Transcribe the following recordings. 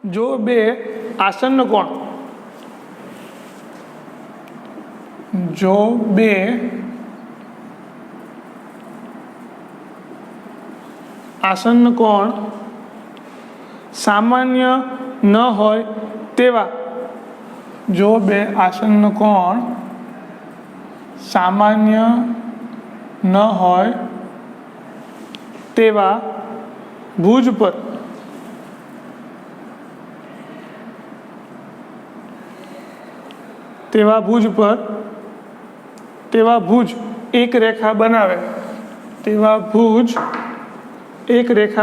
જો બે આસન્ન કોણ સામાન્ય ન હોય તેવા સામાન્ય ન હોય તેવા ભુજ પર એક રેખા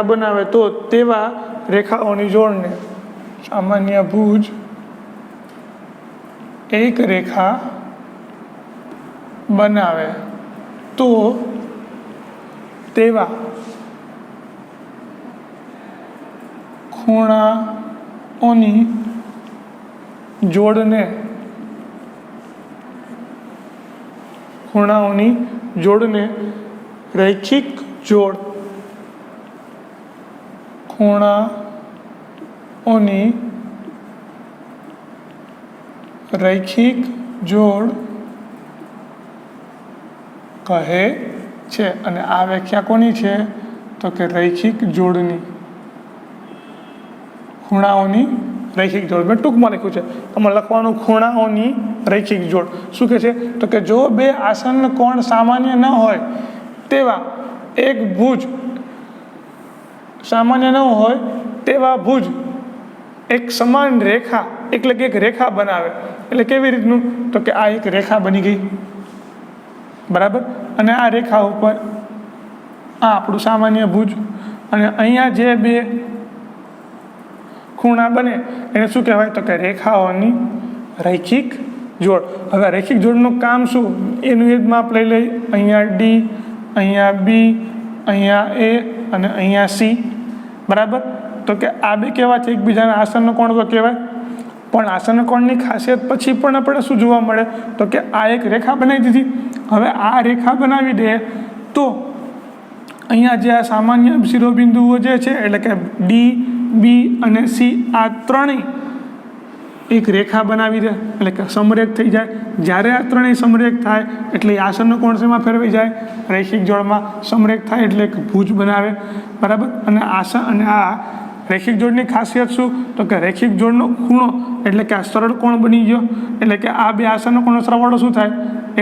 બનાવે તો તેવા રેખાઓની જોડને સામાન્ય ભુજ એક રેખા બનાવે તો તેવા ખૂણાઓની જોડને રૈખિક જોડ કહે છે। અને આ વ્યાખ્યા કોની છે તો કે રૈખિક જોડની, ખૂણાઓની રૈખિક જોડ। મેં ટૂંકમાં લખ્યું છે, તમારે લખવાનું ખૂણાઓની રૈખિક જોડ। શું કહે છે તો કે જો બે આસન્ન કોણ સામાન્ય ન હોય તેવા ભુજ એક સમાન રેખા એટલે કે એક રેખા બનાવે। એટલે કેવી રીતનું તો કે આ એક રેખા બની ગઈ, બરાબર। અને આ રેખા ઉપર આ આપણું સામાન્ય ભુજ, અને અહીંયા જે બે ખૂણા બને એને શું કહેવાય તો કે રેખાઓની રૈખિક જોડ। હવે રૈખિક જોડનું કામ શું એનું એક માપ લઈ લઈ। અહીંયા ડી, અહીંયા બી, અહીંયા એ અને અહીંયા સી, બરાબર। તો કે આ બે કેવા છે એકબીજાના આસન્ન કોણ તો કહેવાય। પણ આસન્ન કોણની ખાસિયત પછી પણ આપણે શું જોવા મળે તો કે આ એક રેખા બનાવી દીધી। હવે આ રેખા બનાવી દે તો અહીંયા જે આ સામાન્ય શિરોબિંદુઓ જે છે એટલે કે ડી, બી અને સી આ ત્રણેય એક રેખા બનાવી દે એટલે કે સમરેખ થઈ જાય। જ્યારે આ ત્રણેય સમરેખ થાય એટલે આસન્ન કોણ શેમાં ફેરવાઈ જાય રૈખિક જોડમાં સમરેખ થાય એટલે એક ભુજ બનાવે, બરાબર। અને આ રૈખિક જોડની ખાસિયત શું તો કે રૈખિક જોડનો ખૂણો એટલે કે આ સરળ કોણ બની ગયો એટલે કે આ બે આસન્ન કોણનો સરવાળો શું થાય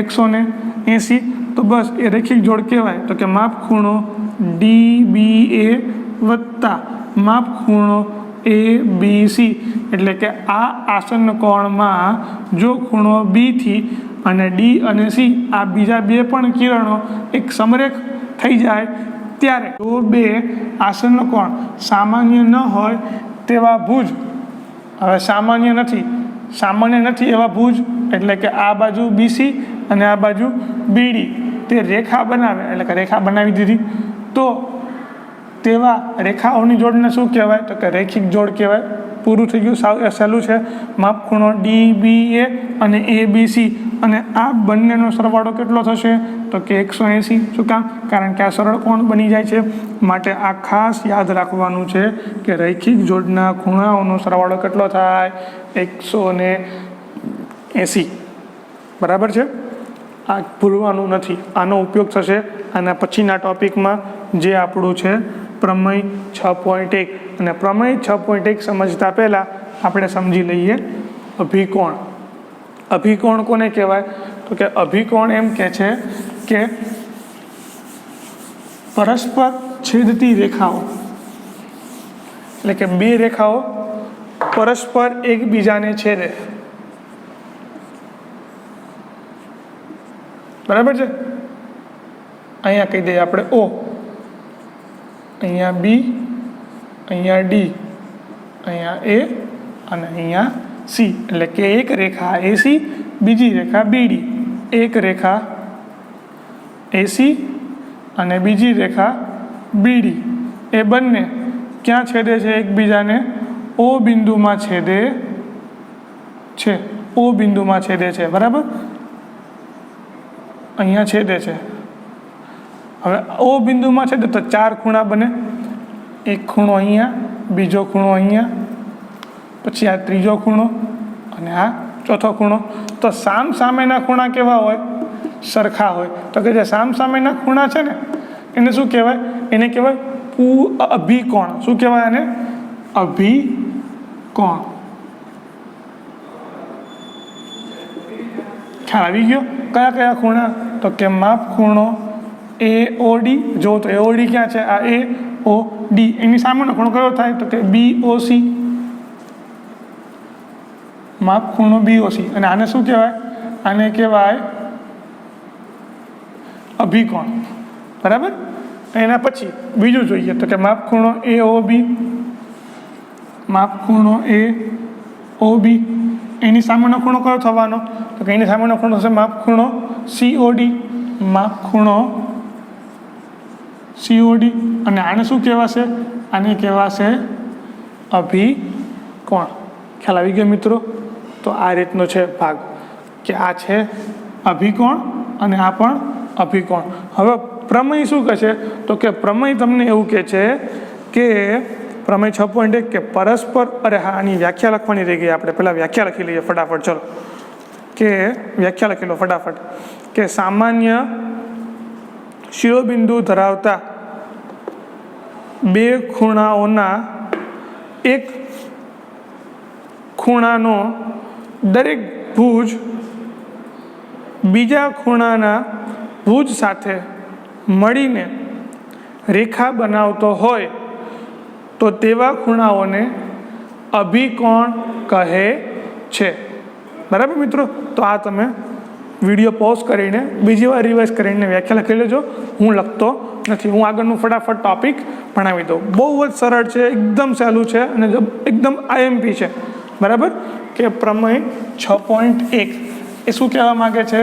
180। તો બસ એ રૈખિક જોડ કહેવાય। તો કે માપ ખૂણો DBA વત્તા માપ ખૂણો ABC એટલે કે આ આસન્ન કોણમાં જો ખૂણો B થી અને D અને C આ બીજા બે પણ કિરણો એક સમરેખ થઈ જાય ત્યારે જો બે આસન્ન કોણ સામાન્ય ન હોય તેવા ભુજ, હવે સામાન્ય નથી એવા ભુજ એટલે કે આ બાજુ BC અને આ બાજુ BD તે રેખા બનાવે એટલે કે રેખા બનાવી દીધી તો તેવા રેખાઓની જોડને શું કહેવાય તો કે રૈખિક જોડ કહેવાય। પૂરું થઈ ગયું, સાવ સહેલું છે। માપ ખૂણો DBA અને ABC અને આ બંનેનો સરવાળો કેટલો થશે તો કે 180। શું કામ? કારણ કે આ સરળ કોણ બની જાય છે, માટે આ ખાસ યાદ રાખવાનું છે કે રૈખિક જોડના ખૂણાઓનો સરવાળો કેટલો થાય 180, બરાબર છે। આ ભૂલવાનું નથી, આનો ઉપયોગ થશે આના પછીના ટોપિકમાં જે આપણું છે પ્રમેય 6.1। અને પ્રમેય 6.1 સમજતા પહેલાં આપણે સમજી લઈએ અભિકોણ। અભિકોણ કોને કહેવાય તો કે અભિકોણ એમ કહે છે કે પરસ્પર છેદતી રેખાઓ એટલે કે બે રેખાઓ પરસ્પર એકબીજાને છેદે, બરાબર છે। અહીંયા કહી દઈએ આપણે O, અહીંયા B, અહીંયા D, અહીંયા A અને અહીંયા C એટલે કે એક રેખા AC, બીજી રેખા BD, એક રેખા AC અને બીજી રેખા BD એ બંને ક્યાં છેદે છે એકબીજાને O બિંદુમાં છેદે છે, બરાબર। અહીંયા છેદે છે। હવે O બિંદુમાં છેદે તો ચાર ખૂણા બને, એક ખૂણો અહીંયા, બીજો ખૂણો અહીંયા પછી આ ત્રીજો ખૂણો અને આ ચોથો ખૂણો. તો સામ સામેના ખૂણા કેવા હોય? સરખા હોય. તો કે જે સામ સામેના ખૂણા છે ને એને શું કહેવાય? એને કહેવાય અભિકોણ. શું કહેવાય એને? અભિકોણ. ખ્યાલ આવી ગયો? કયા કયા ખૂણા? તો કે માપ ખૂણો AOD. જો તો AOD ક્યાં છે? આ AOD. એની સામેનો ખૂણો કયો થાય? તો કે BOC. માપ ખૂણો BOC. અને આને શું કહેવાય? આને કહેવાય અભિકોણ. બરાબર. એના પછી બીજું જોઈએ તો કે માપ ખૂણો AOB. માપ ખૂણો AOB. એની સામેનો ખૂણો કયો થવાનો? તો કે એની સામેનો ખૂણો છે માપ ખૂણો COD. માપ ખૂણો COD. અને આને શું કહેવાશે? આને કહેવાશે અભિકોણ. ખ્યાલ આવી ગયો મિત્રો? તો આ રીતનો છે ભાગ કે આ છે અભિકોણ અને આ પણ અભિકોણ. હવે પ્રમેય શું કહે છે? તો કે પ્રમેય તમને એવું કહે છે કે પ્રમેય 6.1 કે પરસ્પર, અરે હા, આની વ્યાખ્યા લખવાની રહી ગઈ. આપણે પહેલાં વ્યાખ્યા લખી લઈએ ફટાફટ. ચલો, કે વ્યાખ્યા લખી લો ફટાફટ. કે સામાન્ય શિરોબિંદુ ધરાવતા બે ખૂણાઓના એક ખૂણાનો દરેક ભુજ બીજા ખૂણાના ભુજ સાથે મળીને રેખા બનાવતો હોય તો તેવા ખૂણાઓને અભિકોણ કહે છે. બરાબર મિત્રો? તો આ તમે વિડીયો પોઝ કરીને બીજી વાર રિવાઇઝ કરીને વ્યાખ્યા લખી લેજો. હું લખતો નથી, હું આગળનું ફટાફટ ટોપિક ભણાવી દઉં. બહુ જ સરળ છે, એકદમ સહેલું છે અને એકદમ IMP છે. બરાબર? કે પ્રમેય 6.1 એ શું કહેવા માગે છે?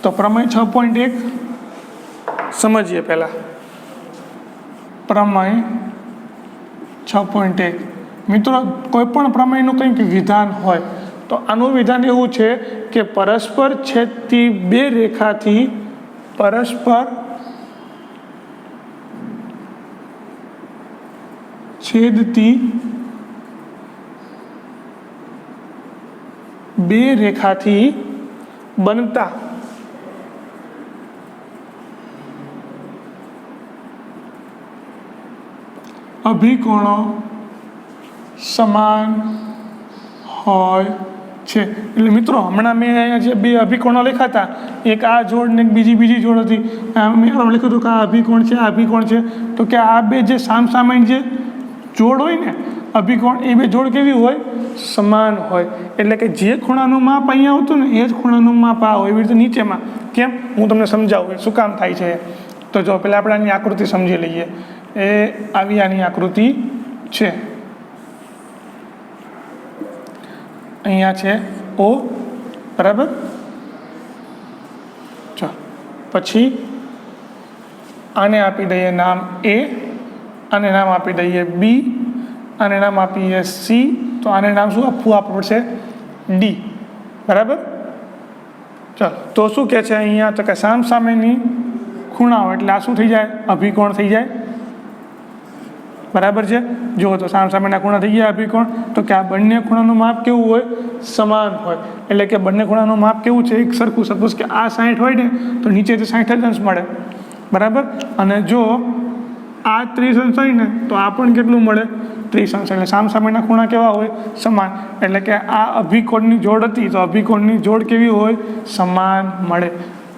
તો પ્રમેય 6.1 સમજીએ પહેલા. પ્રમેય 6.1 મિત્રો, કોઈ પણ પ્રમેયનું કંઈક વિધાન હોય તો આનું વિધાન એવું છે કે પરસ્પર છેદતી બે રેખાથી પરસ્પર છેદતી બે રેખાથી બનતા અભિકોણો સમાન હોય છે. એટલે મિત્રો, હમણાં મેં અહીંયા જે બે અભિકોણો લખ્યા હતા, એક આ જોડ ને એક બીજી જોડ હતી, મેં લખ્યું હતું કે આ અભિકોણ છે, આ અભિકોણ છે. તો કે આ બે જે સામસામેની જે જોડ હોય ને અભિકોણ, એ બે જોડ કેવી હોય? સમાન હોય. એટલે કે જે ખૂણાનું માપ અહીંયા આવતું ને એ જ ખૂણાનું માપ આ હોય. એવી રીતે નીચેમાં. કેમ? હું તમને સમજાવું શું કામ થાય છે. તો જો પહેલાં આપણે આની આકૃતિ સમજી લઈએ. એ આવી આની આકૃતિ છે. અહીંયા છે O. બરાબર? ચાલો, પછી આને આપી દઈએ નામ A, આને નામ આપી દઈએ B, આને નામ આપીએ C. તો આને નામ શું આપવું? આપવું પડશે D. બરાબર? ચાલો, તો શું કહે છે અહીંયા? તો કે સામસામેની ખૂણાઓ એટલે આ શું થઈ જાય? અભિકોણ થઈ જાય. બરાબર છે? જુઓ તો સામસામેના ખૂણા થઈ ગયા અભિકોણ. તો કે આ બંને ખૂણાનું માપ કેવું હોય? સમાન હોય. એટલે કે બંને ખૂણાનું માપ કેવું છે? એક સરખું. સપોઝ કે આ 60 હોય ને તો નીચેથી 60 જ અંશ મળે. બરાબર? અને જો આ 30 અંશ હોય ને તો આ પણ કેટલું મળે? 30 અંશ. એટલે સામસામેના ખૂણા કેવા હોય? સમાન. એટલે કે આ અભિકોણની જોડ હતી તો અભિકોણની જોડ કેવી હોય? સમાન મળે.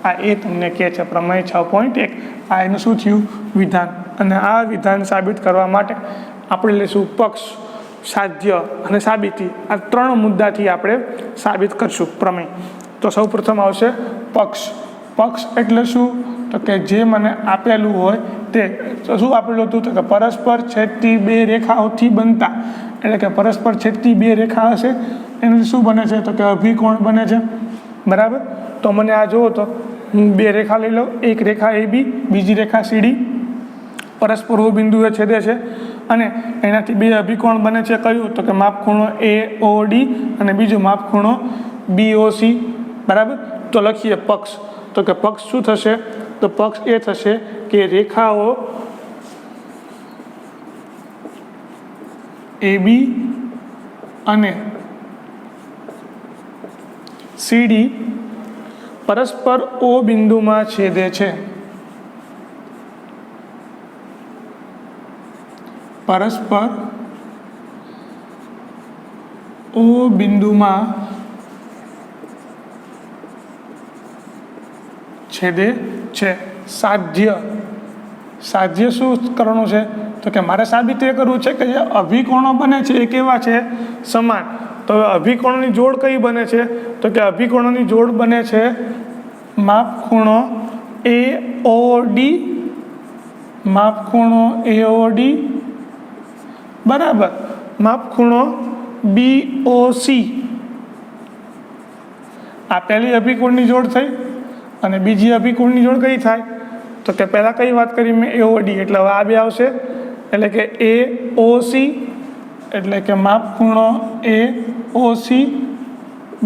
આ એ તમને કહે છે પ્રમેય 6.1. આ એનું શું થયું? વિધાન. અને આ વિધાન સાબિત કરવા માટે આપણે લઈશું પક્ષ, સાધ્ય અને સાબિતી. આ 3 મુદ્દાથી આપણે સાબિત કરશું પ્રમેય. તો સૌ પ્રથમ આવશે પક્ષ. પક્ષ એટલે શું? તો કે જે મને આપેલું હોય તે. શું આપેલું હતું? તો કે પરસ્પર છેદતી બે રેખાઓથી બનતા. એટલે કે પરસ્પર છેદતી બે રેખા હશે એનાથી શું બને છે? તો કે અભિકોણ બને છે. બરાબર? તો મને આ જુઓ તો હું બે રેખા લઈ લઉં. એક રેખા AB, બીજી રેખા CD. પરસ્પર બિંદુએ છેદે છે અને એનાથી બે અભિકોણ બને છે. કયું? તો કે માપ ખૂણો AOD અને બીજું માપ ખૂણો BOC. બરાબર? તો લખીએ પક્ષ. તો કે પક્ષ શું થશે? તો પક્ષ એ થશે કે રેખાઓ AB અને CD પરસ્પર O બિંદુમાં છેદે છે. પરસ્પર O બિંદુમાં છેદે છે. સાધ્ય શું કરવાનું છે? તો કે મારે સાબિત એ કરવું છે કે જે અભિકોણો બને છે એ કેવા છે? સમાન. તો અભિકોણોની જોડ કઈ બને છે? તો કે અભિકોણોની જોડ બને છે માપખૂણો AOD, માપખૂણો AOD બરાબર માપખૂણો BOC. આ પહેલી અભિકોણની જોડ થઈ અને બીજી અભિકોણની જોડ કઈ થાય? તો કે પહેલાં કઈ વાત કરી મેં? AOD. એટલે હવે આ બે આવશે એટલે કે AOC એટલે કે માપખૂણો AOC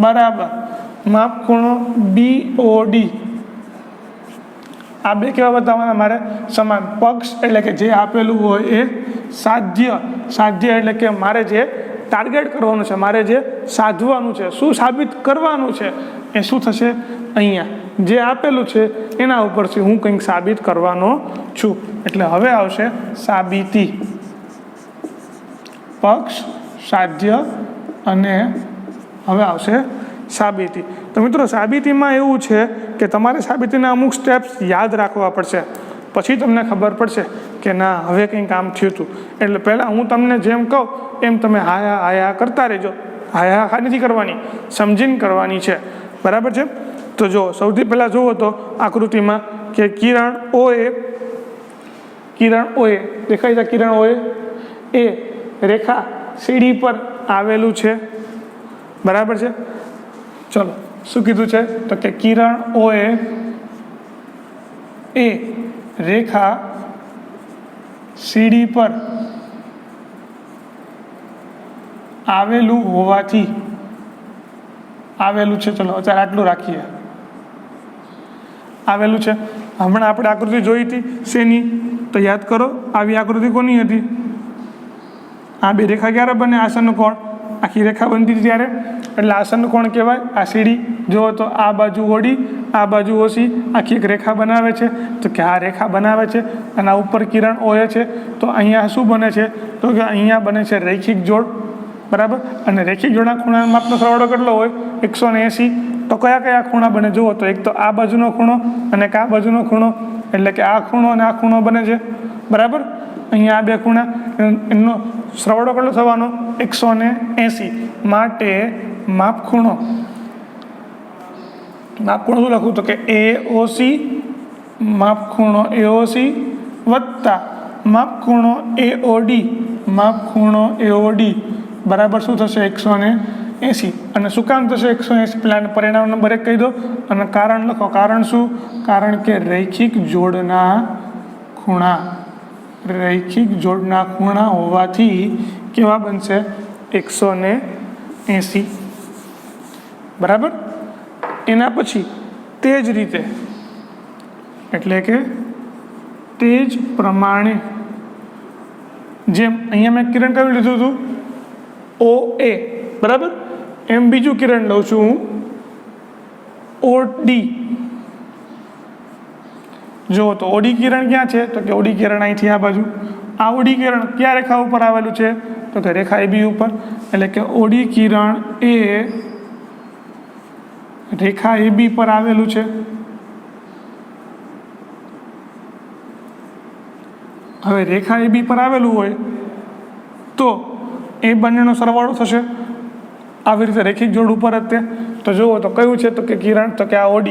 બરાબર માપખૂણો BOD. આ બે કેવા બતાવવાના મારે? સમાન. પક્ષ એટલે કે જે આપેલું હોય એ સાધ્ય. સાધ્ય એટલે કે મારે જે ટાર્ગેટ કરવાનું છે, મારે જે સાધવાનું છે, શું સાબિત કરવાનું છે એ શું થશે? અહીંયા જે આપેલું છે એના ઉપરથી હું કંઈક સાબિત કરવાનો છું. એટલે હવે આવશે સાબિતી. પક્ષ, સાધ્ય અને હવે આવશે સાબિતી. તો મિત્રો સાબિતીમાં એવું છે કે તમારે સાબિતીના અમુક સ્ટેપ્સ યાદ રાખવા પડશે, પછી તમને ખબર પડશે કે ના હવે કંઈ કામ થયું હતું. એટલે પહેલાં હું તમને જેમ કહું એમ તમે હાયા કરતા રહેજો. હાયા નથી કરવાની, સમજીને કરવાની છે. બરાબર છે? તો જો સૌથી પહેલાં જુઓ તો આકૃતિમાં કે કિરણ OA દેખાય છે. કિરણ OA એ રેખા CD પર આવેલું છે. બરાબર છે? ચલો શું કીધું છે? તો કે કિરણ OA એ રેખા CD પર આવેલું હોવાથી આવેલું છે. ચલો અત્યારે આટલું રાખીએ. આવેલું છે. હમણાં આપણે આકૃતિ જોઈ હતી શેની? તો યાદ કરો, આવી આકૃતિ કોની હતી? આ બે રેખા ક્યારે બને? આસન કોણ. આખી રેખા બનતી હતી ત્યારે એટલે આસન કોણ કહેવાય. આ CD જુઓ તો આ બાજુ OD, આ બાજુ OC, આખી એક રેખા બનાવે છે. તો કે આ રેખા બનાવે છે અને આ ઉપર કિરણ OA છે. તો અહીંયા શું બને છે? તો કે અહીંયા બને છે રૈખિક જોડ. બરાબર. અને રૈખિક જોડના ખૂણાના માપનો સરવાળો કેટલો હોય? 180. તો કયા કયા ખૂણા બને જુઓ તો એક તો આ બાજુનો ખૂણો અને એક આ બાજુનો ખૂણો, એટલે કે આ ખૂણો અને આ ખૂણો બને છે. બરાબર. અહીંયા આ બે ખૂણા એમનો સરવાળો કેટલો થવાનો? 180. માટે માપખૂણો શું લખું? તો કે AOC માપખૂણો AOC વત્તા માપખૂણો AOD બરાબર શું થશે? 180. અને શું કામ થશે 180? પેલા પરિણામ નંબર 1 કહી દો અને કારણ લખો. કારણ શું? કારણ કે રૈખિક જોડના ખૂણા હોવાથી કેવા બનશે? 180. બરાબર. એના પછી તે જ રીતે એટલે કે તે જ પ્રમાણે જેમ અહીંયા મેં કિરણ કયું લીધું હતું? OA. બરાબર. એમ બીજું કિરણ લઉં છું હું OD. જો તો OD કિરણ ક્યાં છે? તો કે OD કિરણ અહીંથી આ બાજુ. આ OD કિરણ ક્યાં રેખા ઉપર આવેલું છે? તો કે રેખા AB ઉપર. એટલે કે OD કિરણ એ રેખા AB પર આવેલું છે. હવે રેખા AB પર આવેલું હોય તો એ બંનેનો સરવાળો થશે આવી રીતે રેખિક જોડ ઉપર જ તે. તો જુઓ તો કયું છે? તો કે કિરણ, તો કે આ OD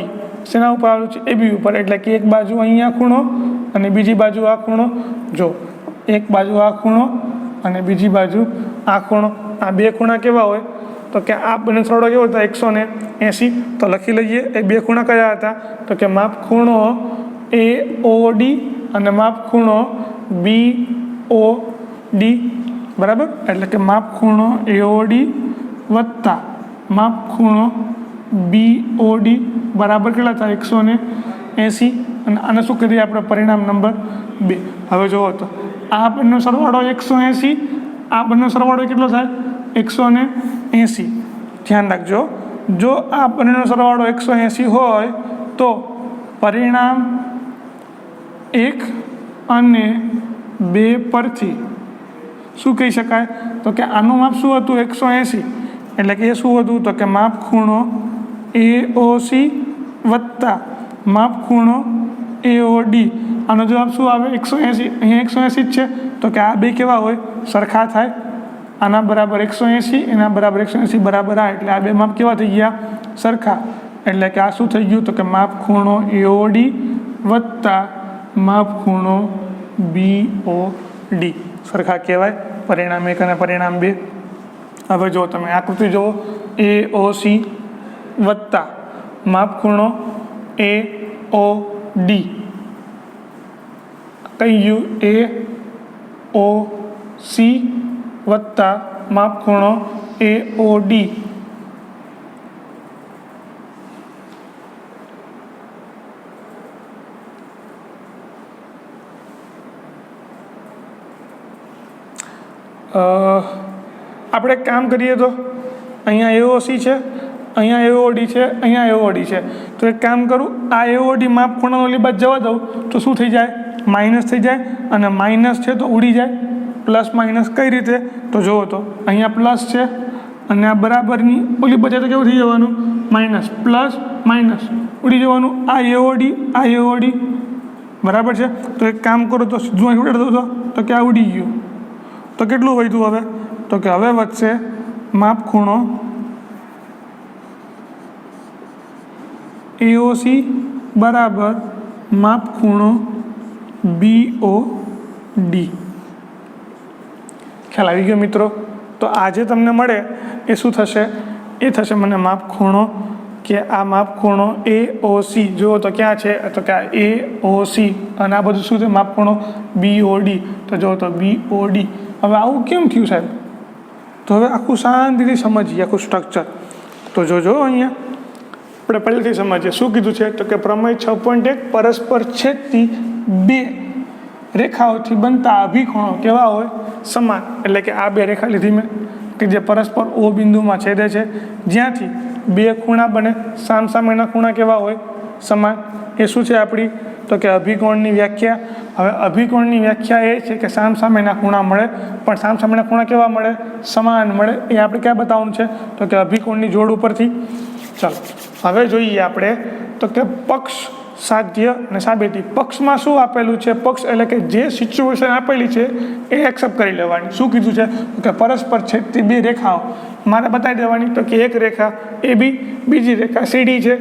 શેના ઉપર આવેલું છે? AB ઉપર. એટલે કે એક બાજુ અહીંયા ખૂણો અને બીજી બાજુ આ ખૂણો. જો એક બાજુ આ ખૂણો અને બીજી બાજુ આ ખૂણો. આ બે ખૂણા કેવા હોય? તો કે આ બંને સરવાળો કેવો હતા? 180. તો લખી લઈએ એ બે ખૂણા કયા હતા? તો કે માપખૂણો AOD અને માપખૂણો BOD. બરાબર. એટલે કે માપખૂણો AOD વત્તા માપખૂણો BOD બરાબર કેટલા થાય? 180. અને આને શું કરીએ આપણે? પરિણામ નંબર 2. હવે જુઓ તો આ બંને સરવાળો 180 આ બંને સરવાળો કેટલો થાય 180. ધ્યાન રાખજો, જો આ બંનેનો સરવાળો 180 હોય તો પરિણામ 1 અને 2 પરથી શું કહી શકાય? તો કે આનું માપ શું હતું? 180. એટલે કે એ શું હતું? તો કે માપ ખૂણો AOC વત્તા માપ ખૂણો AOD. આનો જવાબ શું આવે? 180. અહીંયા 180 જ છે, તો કે આ બે કેવા હોય? સરખા થાય. આના બરાબર 180, એના બરાબર 180 બરાબર આ, એટલે આ બે માપ કેવા થઈ ગયા? સરખા. એટલે કે આ શું થઈ ગયું? તો કે માપ ખૂણો AOD વત્તા માપ ખૂણો BOD સરખા કહેવાય. પરિણામ 1 અને પરિણામ 2. હવે જો તમે આકૃતિ જુઓ, AOC વત્તા માપ ખૂણો AOD કઈ ગયું? AOC વત્તા માપ ખૂણો AOD. આપણે એક કામ કરીએ તો અહીંયા AOC છે, અહીંયા AOD છે, અહીંયા AOD છે. તો એક કામ કરું, આ AOD માપ ખૂણાનો ઓલી બાજુ જવા દઉં તો શું થઈ જાય? માઇનસ થઈ જાય. અને માઇનસ છે તો ઉડી જાય. પ્લસ માઇનસ કઈ રીતે? તો જુઓ, તો અહીંયા પ્લસ છે અને આ બરાબરની ઓલી બાજુ તો કેવું થઈ જવાનું? માઇનસ. પ્લસ માઇનસ ઉડી જવાનું. આ AOD, આ AOD બરાબર છે. તો એક કામ કરો તો સીધું અહીં ઉડાડી દઉં તો કે આ ઉડી ગયું. તો કેટલું વધ્યું હવે? તો કે હવે વધશે માપ ખૂણો AOC બરાબર માપ ખૂણો BOD. ખ્યાલ આવી ગયો મિત્રો? તો આજે તમને મળે એ શું થશે? એ થશે મને માપ ખૂણો, કે આ માપ ખૂણો AOC જુઓ તો ક્યાં છે? તો કે આ AOC અને આ બધું શું છે? માપ ખૂણો BOD. તો જુઓ તો BOD. હવે આવું કેમ થયું સાહેબ? તો હવે આખું શાંતિથી સમજીએ આખું સ્ટ્રક્ચર. તો જોજો અહીંયા આપણે પહેલેથી સમજીએ શું કીધું છે. તો કે પ્રમેય 6.1 પરસ્પર છેદતી બે રેખાઓથી બનતા અભિકોણો કેવા હોય? સમાન. એટલે કે આ બે રેખા લીધી મેં કે જે પરસ્પર O બિંદુમાં છેદે છે, જ્યાંથી બે ખૂણા બને. સામસામેના ખૂણા કેવા હોય? સમાન. એ શું છે આપણી? તો કે અભિકોણની વ્યાખ્યા. હવે અભિકોણની વ્યાખ્યા એ છે કે સામસામેના ખૂણા મળે, પણ સામસામેના ખૂણા કેવા મળે? સમાન મળે. એ આપણે ક્યાં બતાવવાનું છે? તો કે અભિકોણની જોડ ઉપરથી. ચાલો હવે જોઈએ આપણે તો કે પક્ષ, સાધ્ય અને સાબિતી. પક્ષમાં શું આપેલું છે? પક્ષ એટલે કે જે સિચ્યુએશન આપેલી છે એ એક્સેપ્ટ કરી લેવાની. શું કીધું છે? કે પરસ્પર છેદતી બે રેખાઓ મારે બતાવી દેવાની. તો કે એક રેખા AB, બીજી રેખા CD છે,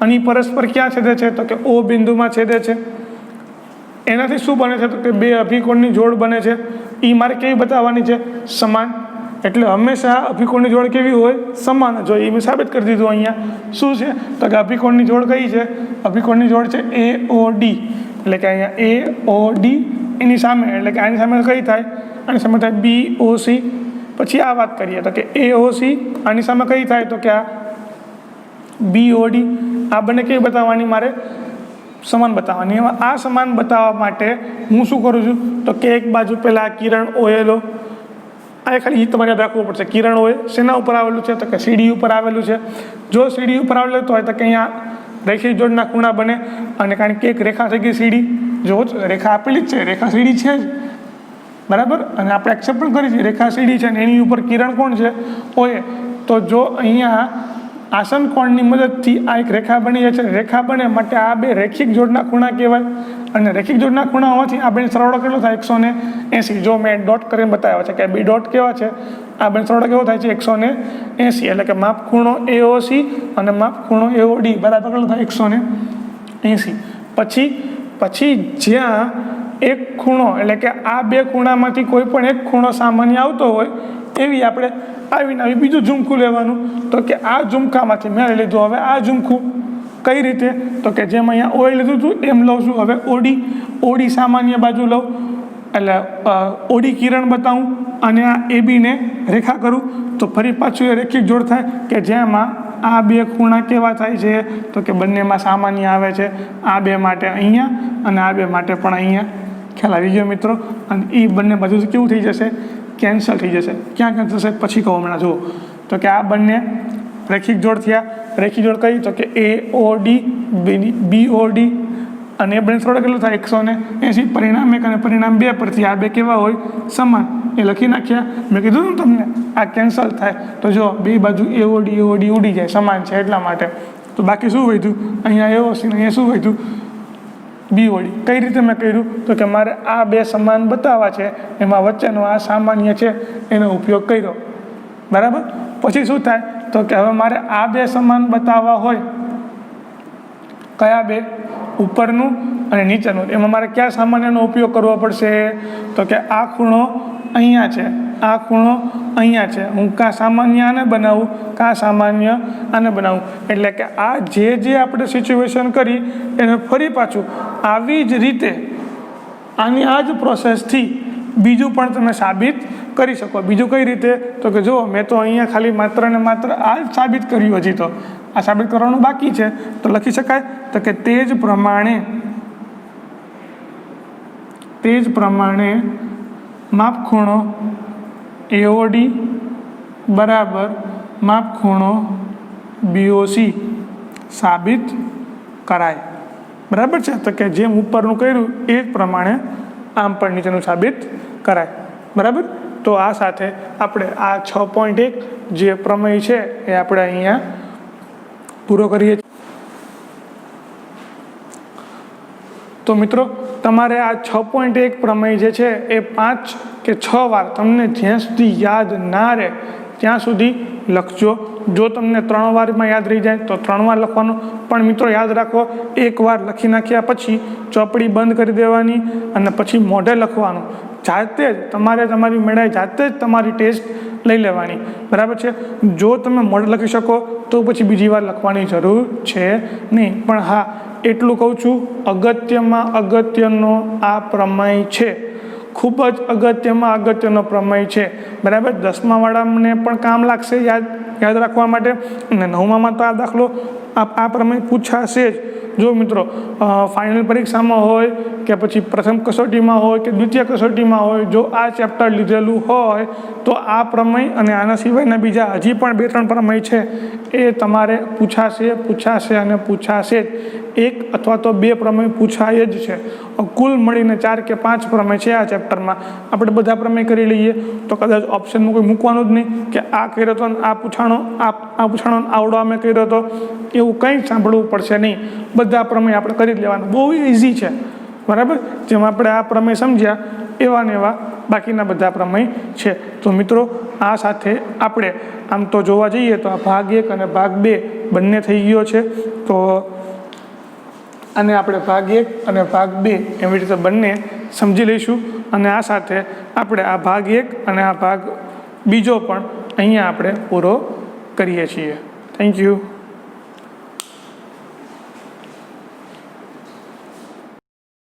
અને પરસ્પર ક્યાં છેદે છે? તો કે O બિંદુમાં છેદે છે. એનાથી શું બને છે? તો કે બે અભિકોણની જોડ બને છે. એ મારે કેવી બતાવવાની છે? સમાન. એટલે હંમેશા અભિકોણની જોડ કેવી હોય? સમાન. જો એ મેં સાબિત કરી દીધું. અહીંયા શું છે? તો કે અભિકોણની જોડ કઈ છે? અભિકોણની જોડ છે AOD. એટલે કે અહીંયા AOD એની સામે, એટલે કે આની સામે કઈ થાય? આની સામે થાય BOC. પછી આ વાત કરીએ તો કે AOC આની સામે કઈ થાય? તો કે આ BOD. આ બંને કેવી બતાવવાની મારે? સમાન બતાવવાની. એમાં આ સમાન બતાવવા માટે હું શું કરું છું? તો કે એક બાજુ પહેલાં કિરણ OLO, આ ખાલી તમારે યાદ રાખવું પડશે. કિરણ OA શેના ઉપર આવેલું છે? તો કે CD ઉપર આવેલું છે. જો CD ઉપર આવેલું હોય તો કે અહીંયા રેખીય જોડના ખૂણા બને. અને કારણ કે એક રેખા થઈ ગઈ CD, જો રેખા આપેલી જ છે, રેખા CD છે જ બરાબર. અને આપણે એક્સેપ્ટ પણ કરી છે રેખા CD છે, અને એની ઉપર કિરણ કોણ છે? OA. તો જો અહીંયા આસન કોણની મદદથી આ એક રેખા બની જાય છે. રેખા બને માટે આ બે રેખિક જોડના ખૂણા કહેવાય. અને રેખિક જોડના ખૂણા હોવાથી આ બેનો સરવાળો કેટલો થાય? 180. જો મેં ડોટ કરીને બતાવ્યા છે કે બે ડોટ કેવા છે? આ બેનો સરવાળો કેવો થાય છે? 180. એટલે કે માપ ખૂણો AOC અને માપ ખૂણો AOD બરાબર કેટલો થાય? 180. પછી જ્યાં એક ખૂણો, એટલે કે આ બે ખૂણામાંથી કોઈ પણ એક ખૂણો સામાન્ય આવતો હોય એવી આપણે આવીને આવી બીજું ઝુમખું લેવાનું. તો કે આ ઝુમખામાંથી મેં લીધું. હવે આ ઝુમખું કઈ રીતે? તો કે જેમ અહીંયા OA લીધું હતું એમ લઉં છું. હવે OD સામાન્ય બાજુ લઉં, એટલે OD કિરણ બતાવું અને આ AB ને રેખા કરું. તો ફરી પાછું એ રેખિક જોડ થાય કે જેમાં આ બે ખૂણા કેવા થાય છે? તો કે બંનેમાં સામાન્ય આવે છે. આ બે માટે અહીંયા અને આ બે માટે પણ અહીંયા. ખ્યાલ આવી ગયો મિત્રો? અને એ બંને બાજુ કેવું થઈ જશે? કેન્સલ થઈ જશે. ક્યાં કેન્સલ થશે પછી કહું હમણાં. જુઓ તો કે આ બંને રેખિક જોડ થયા. રેખિક જોડ કઈ તો કે AOD BOD અને બંને થોડા કેટલું થાય 180. પરિણામ 1 અને પરિણામ 2 પરથી આ બે કેવા હોય સમાન એ લખી નાખ્યા. મેં કીધું ને તમને આ કેન્સલ થાય તો જો બે બાજુ AOD ઉડી જાય સમાન છે એટલા માટે. તો બાકી શું વધ્યું અહીંયા AOC ને અહીંયા શું વધ્યું BOD. કઈ રીતે મેં કર્યું તો કે મારે આ બે સમાન બતાવવા છે એમાં વચ્ચેનો આ સામાન્ય છે એનો ઉપયોગ કર્યો બરાબર. પછી શું થાય તો કે હવે મારે આ બે સમાન બતાવવા હોય કયા બે ઉપરનું અને નીચેનું એમાં મારે કયા સામાન્યનો ઉપયોગ કરવો પડશે તો કે આ ખૂણો અહીંયા છે આ ખૂણો અહીંયા છે હું કાં સામાન્ય આને બનાવું કાં સામાન્ય આને બનાવું એટલે કે આ જે આપણે સિચ્યુએશન કરી એને ફરી પાછું આવી જ રીતે આની આ જ પ્રોસેસથી બીજું પણ તમે સાબિત કરી શકો. બીજું કઈ રીતે તો કે જુઓ મેં તો અહીંયા ખાલી માત્ર ને માત્ર આ જ સાબિત કર્યું. હજી તો આ સાબિત કરવાનું બાકી છે તો લખી શકાય તો કે તે જ પ્રમાણે માપખૂણો AOD બરાબર માપખૂણો BOC સાબિત કરાય બરાબર છે. તો કે જેમ ઉપરનું કર્યું એ જ પ્રમાણે આમ પણ નીચેનું સાબિત કરાય બરાબર. તો આ સાથે આપણે આ 6.1 જે પ્રમેય છે એ આપણે અહીંયા પૂરો કરીએ. તો મિત્રો તમારે આ 6.1 પ્રમેય જે છે એ 5 કે 6 વાર તમને જ્યાં સુધી યાદ ના રહે ત્યાં સુધી લખજો. જો તમને 3 વારમાં યાદ રહી જાય તો 3 વાર લખવાનું. પણ મિત્રો યાદ રાખો એક વાર લખી નાખ્યા પછી ચોપડી બંધ કરી દેવાની અને પછી મોઢે લખવાનું. જાતે જ તમારે તમારી મેળાએ જાતે જ તમારી ટેસ્ટ લઈ લેવાની બરાબર છે. જો તમે મોઢે લખી શકો તો પછી બીજી વાર લખવાની જરૂર છે નહીં. પણ હા એટલું કહું છું અગત્યમાં અગત્યનો આ પ્રમેય છે. ખૂબ જ અગત્યનો પ્રમેય છે બરાબર. 10મા વાળાને પણ કામ લાગશે યાદ રાખવા માટે અને 9મામાં તો આ દાખલો આ પ્રમેય પૂછાશે જ. જો મિત્રો ફાઇનલ પરીક્ષામાં હોય કે પછી પ્રથમ કસોટીમાં હોય કે દ્વિતીય કસોટીમાં હોય જો આ ચેપ્ટર લીધેલું હોય તો આ પ્રમેય અને આના સિવાયના બીજા હજી પણ 2-3 પ્રમેય છે એ તમારે પૂછાશે અને પૂછાશે જ. 1 અથવા તો 2 પ્રમેય પૂછાય જ છે. કુલ મળીને 4 કે 5 પ્રમેય છે આ ચેપ્ટરમાં. આપણે બધા પ્રમેય કરી લઈએ તો કદાચ ઓપ્શનમાં કોઈ મૂકવાનું જ નહીં કે આ કર્યો હતો આ પૂછાણો આવડો અમે કર્યો હતો એવું કંઈ સાંભળવું પડશે નહીં. બધા પ્રમેય આપણે કરી જ લેવાના. બહુ ઇઝી છે બરાબર. જેમ આપણે આ પ્રમેય સમજ્યા એવા ને એવા બાકીના બધા પ્રમેય છે. તો મિત્રો આ સાથે આપણે આમ તો જોવા જઈએ તો આ ભાગ 1 અને ભાગ 2 બંને થઈ ગયો છે. તો અને આપણે ભાગ 1 અને ભાગ 2 એવી રીતે બંને સમજી લઈશું. અને આ સાથે આપણે આ ભાગ 1 અને આ ભાગ બીજો પણ અહીંયા આપણે પૂરો કરીએ છીએ. Thank you.